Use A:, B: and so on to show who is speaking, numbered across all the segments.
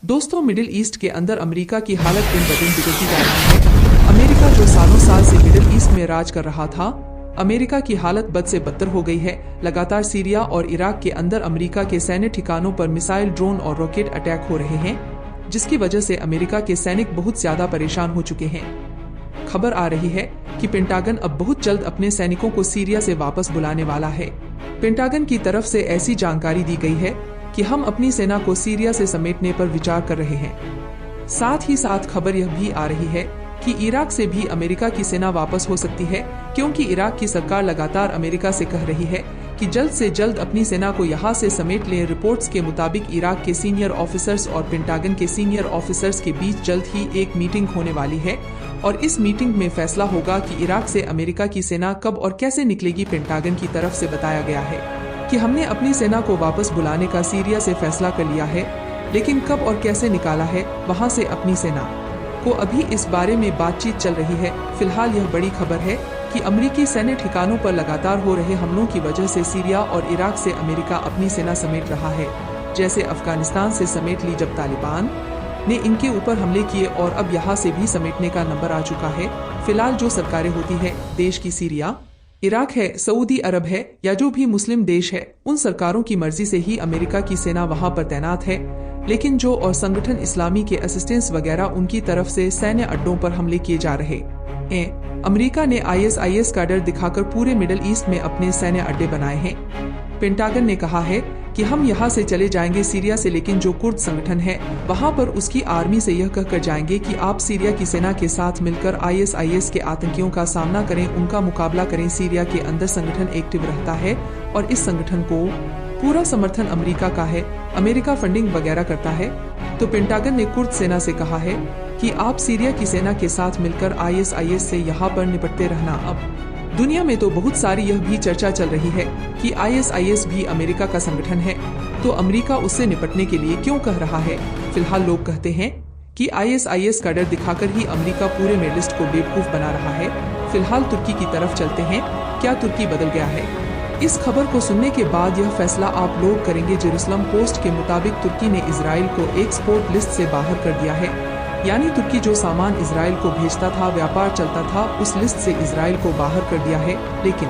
A: दोस्तों, middle east के अंदर अमेरिका की हालत दिन ब दिन बिगड़ती जा रही है। अमेरिका जो सालों साल से मिडिल ईस्ट में राज कर रहा था, अमेरिका की हालत बद से बदतर हो गई है। लगातार सीरिया और इराक के अंदर अमेरिका के सैन्य ठिकानों पर मिसाइल, ड्रोन और रॉकेट अटैक हो रहे हैं, जिसकी वजह से अमेरिका के सैनिक बहुत ज्यादा परेशान हो चुके हैं। खबर आ रही है कि पेंटागन अब बहुत जल्द अपने सैनिकों को सीरिया से वापस बुलाने वाला है। पेंटागन की तरफ से ऐसी जानकारी दी गई है कि हम अपनी सेना को सीरिया से समेटने पर विचार कर रहे हैं। साथ ही साथ खबर यह भी आ रही है कि इराक से भी अमेरिका की सेना वापस हो सकती है, क्योंकि इराक की सरकार लगातार अमेरिका से कह रही है कि जल्द से जल्द अपनी सेना को यहां से समेट लें। रिपोर्ट्स के मुताबिक इराक के सीनियर ऑफिसर्स और पेंटागन के सीनियर ऑफिसर्स के बीच जल्द ही एक मीटिंग होने वाली है और इस मीटिंग में फैसला होगा कि इराक से अमेरिका की सेना कब और कैसे निकलेगी। पेंटागन की तरफ से बताया गया है कि हमने अपनी सेना को वापस बुलाने का सीरिया से फैसला कर लिया है, लेकिन कब और कैसे निकाला है वहां से अपनी सेना को, अभी इस बारे में बातचीत चल रही है। फिलहाल यह बड़ी खबर है कि अमेरिकी सैन्य ठिकानों पर लगातार हो रहे हमलों की वजह से सीरिया और इराक से अमेरिका अपनी सेना समेट रहा है, जैसे अफगानिस्तान से समेट ली जब तालिबान ने इनके ऊपर हमले किए, और अब यहाँ से भी समेटने का नंबर आ चुका है। फिलहाल जो सरकारें होती है देश की, सीरिया, इराक है, सऊदी अरब है या जो भी मुस्लिम देश है, उन सरकारों की मर्जी से ही अमेरिका की सेना वहां पर तैनात है। लेकिन जो और संगठन इस्लामी के असिस्टेंस वगैरह, उनकी तरफ से सैन्य अड्डों पर हमले किए जा रहे हैं। अमेरिका ने ISIS का डर दिखाकर पूरे मिडिल ईस्ट में अपने सैन्य अड्डे बनाए हैं। पेंटागन ने कहा है कि हम यहाँ से चले जाएंगे सीरिया से, लेकिन जो कुर्द संगठन है वहाँ पर उसकी आर्मी से यह कहकर जाएंगे कि आप सीरिया की सेना के साथ मिलकर ISIS के आतंकियों का सामना करें, उनका मुकाबला करें। सीरिया के अंदर संगठन एक्टिव रहता है और इस संगठन को पूरा समर्थन अमेरिका का है, अमेरिका फंडिंग वगैरह करता है। तो पेंटागन ने कुर्द सेना से कहा है कि आप सीरिया की सेना के साथ मिलकर ISIS से यहाँ पर निपटते रहना। अब दुनिया में तो बहुत सारी यह भी चर्चा चल रही है कि ISIS भी अमेरिका का संगठन है, तो अमेरिका उससे निपटने के लिए क्यों कह रहा है। फिलहाल लोग कहते हैं कि ISIS का डर दिखाकर ही अमेरिका पूरे मिडिल ईस्ट को बेवकूफ बना रहा है। फिलहाल तुर्की की तरफ चलते हैं। क्या तुर्की बदल गया है? इस खबर को सुनने के बाद यह फैसला आप लोग करेंगे। जेरूसलम पोस्ट के मुताबिक तुर्की ने इजराइल को एक्सपोर्ट लिस्ट से बाहर कर दिया है, यानी तुर्की जो सामान इजराइल को भेजता था, व्यापार चलता था, उस लिस्ट से इजराइल को बाहर कर दिया है। लेकिन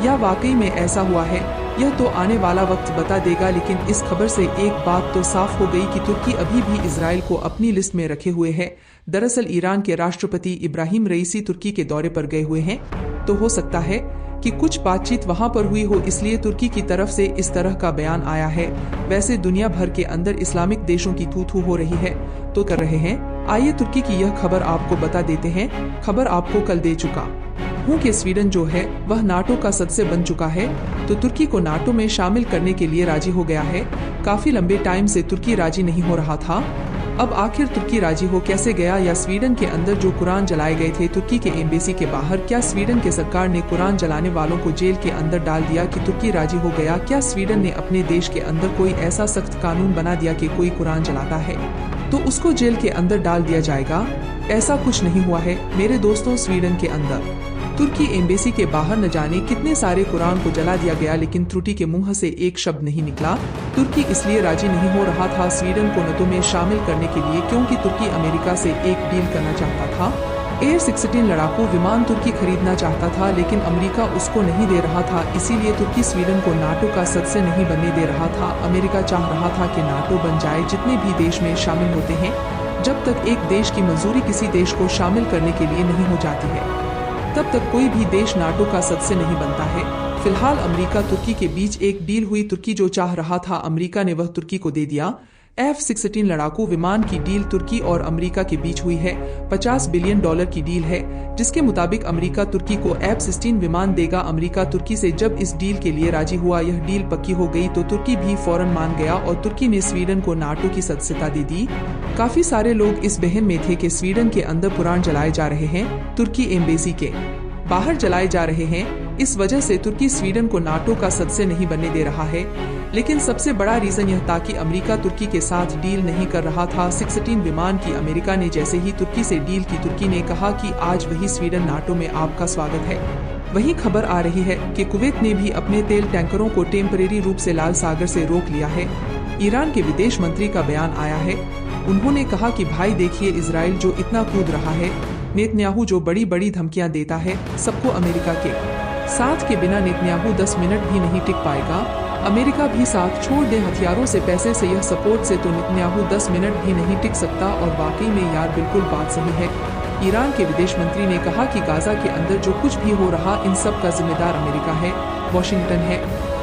A: यह वाकई में ऐसा हुआ है, यह तो आने वाला वक्त बता देगा। लेकिन इस खबर से एक बात तो साफ हो गई कि तुर्की अभी भी इजराइल को अपनी लिस्ट में रखे हुए है। दरअसल ईरान के राष्ट्रपति इब्राहिम रईसी तुर्की के दौरे पर गए हुए हैं, तो हो सकता है कि कुछ बातचीत वहां पर हुई हो, इसलिए तुर्की की तरफ से इस तरह का बयान आया है। वैसे दुनिया भर के अंदर इस्लामिक देशों की थू-थू हो रही है, तो कर रहे हैं। आइए तुर्की की यह खबर आपको बता देते हैं। खबर आपको कल दे चुका हूँ कि स्वीडन जो है वह नाटो का सदस्य बन चुका है, तो तुर्की को नाटो में शामिल करने के लिए राजी हो गया है। काफी लंबे टाइम से तुर्की राजी नहीं हो रहा था, अब आखिर तुर्की राजी हो कैसे गया? या स्वीडन के अंदर जो कुरान जलाए गए थे तुर्की के एम्बेसी के बाहर, क्या स्वीडन के सरकार ने कुरान जलाने वालों को जेल के अंदर डाल दिया कि तुर्की राजी हो गया? क्या स्वीडन ने अपने देश के अंदर कोई ऐसा सख्त कानून बना दिया कि कोई कुरान जलाता है तो उसको जेल के अंदर डाल दिया जाएगा? ऐसा कुछ नहीं हुआ है मेरे दोस्तों। स्वीडन के अंदर तुर्की एम्बेसी के बाहर न जाने कितने सारे कुरान को जला दिया गया, लेकिन त्रुटि के मुंह से एक शब्द नहीं निकला। तुर्की इसलिए राजी नहीं हो रहा था स्वीडन को नाटो में शामिल करने के लिए, क्योंकि तुर्की अमेरिका से एक डील करना चाहता था। F-16 लड़ाकू विमान तुर्की खरीदना चाहता था, लेकिन अमेरिका उसको नहीं दे रहा था। इसीलिए तुर्की स्वीडन को नाटो का सदस्य नहीं बनने दे रहा था। अमेरिका चाह रहा था कि नाटो बन जाए, जितने भी देश में शामिल होते हैं। जब तक एक देश की मंजूरी किसी देश को शामिल करने के लिए नहीं हो जाती है, तब तक कोई भी देश नाटो का सदस्य नहीं बनता है। फिलहाल अमेरिका तुर्की के बीच एक डील हुई। तुर्की जो चाह रहा था अमेरिका ने वह तुर्की को दे दिया। F-16 लड़ाकू विमान की डील तुर्की और अमेरिका के बीच हुई है। $50 बिलियन की डील है, जिसके मुताबिक अमेरिका तुर्की को F-16 विमान देगा। अमेरिका तुर्की से जब इस डील के लिए राजी हुआ, यह डील पक्की हो गई, तो तुर्की भी फौरन मान गया और तुर्की ने स्वीडन को नाटो की सदस्यता दे दी। काफी सारे लोग इस बहन में थे कि स्वीडन के अंदर कुरान जलाए जा रहे हैं, तुर्की एम्बेसी के बाहर जलाए जा रहे हैं। इस वजह से तुर्की स्वीडन को नाटो का सदस्य नहीं बनने दे रहा है। लेकिन सबसे बड़ा रीजन यह था कि अमेरिका तुर्की के साथ डील नहीं कर रहा था। 16 विमान की अमेरिका ने जैसे ही तुर्की से डील की, तुर्की ने कहा कि आज वही स्वीडन नाटो में आपका स्वागत है। वहीं खबर आ रही है कि कुवैत ने भी अपने तेल टैंकरों को टेम्परेरी रूप से लाल सागर से रोक लिया है। ईरान के विदेश मंत्री का बयान आया है। उन्होंने कहा कि भाई देखिए, इजराइल जो इतना कूद रहा है, नेतन्याहू जो बड़ी बड़ी धमकियां देता है सबको, अमेरिका के साथ के बिना नेतन्याहू 10 मिनट भी नहीं टिक पाएगा। अमेरिका भी साथ छोड़ दे हथियारों से, पैसे से, यह सपोर्ट से, तो नेतन्याहू 10 मिनट भी नहीं टिक सकता। और वाकई में यार बिल्कुल बात सही है। ईरान के विदेश मंत्री ने कहा कि गाजा के अंदर जो कुछ भी हो रहा, इन सब का जिम्मेदार अमेरिका है, वॉशिंगटन है।